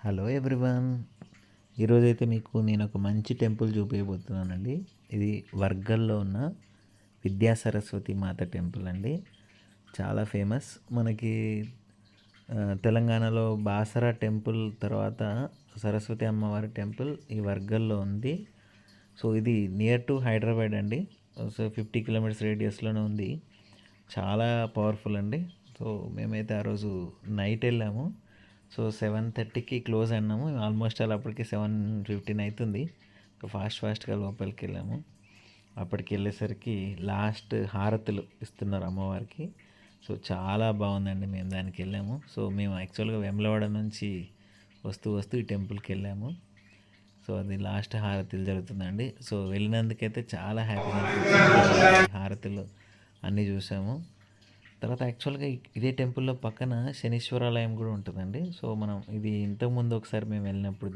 Hello everyone. ఈరోజైతే మీకు నేను ఒక మంచి టెంపుల్ చూపించబోతున్నానండి. ఇది వర్గల్లో ఉన్న విద్యా సరస్వతి మాత టెంపుల్ అండి. చాలా ఫేమస్ మనకి తెలంగాణలో బాసరా టెంపుల్ తర్వాత సరస్వతి అమ్మవారి టెంపుల్ ఈ వర్గల్లో ఉంది. సో ఇది నియర్ టు హైదరాబాద్ అండి. సో 50 కిలోమీటర్స్ రేడియస్లోనే ఉంది. చాలా పవర్ఫుల్ అండి. సో మేమైతే ఆ రోజు నైట్ వెళ్ళాము. సో 7:30కి క్లోజ్ అన్నాము. ఆల్మోస్ట్ అలా అప్పటికి 7:15 అవుతుంది. ఫాస్ట్గా లోపలికి వెళ్ళాము. అప్పటికి వెళ్ళేసరికి లాస్ట్ హారతులు ఇస్తున్నారు అమ్మవారికి. సో చాలా బాగుందండి. మేము దానికి వెళ్ళాము. సో మేము యాక్చువల్గా వేములవాడ నుంచి వస్తూ ఈ టెంపుల్కి వెళ్ళాము. సో అది లాస్ట్ హారతులు జరుగుతుందండి. సో వెళ్ళినందుకైతే చాలా హ్యాపీగా అనిపించింది. హారతులు అన్నీ చూసాము. తర్వాత యాక్చువల్గా ఇదే టెంపుల్లో పక్కన శనీశ్వరాలయం కూడా ఉంటుందండి. సో మనం ఇది ఇంతకుముందు ఒకసారి మేము వెళ్ళినప్పుడు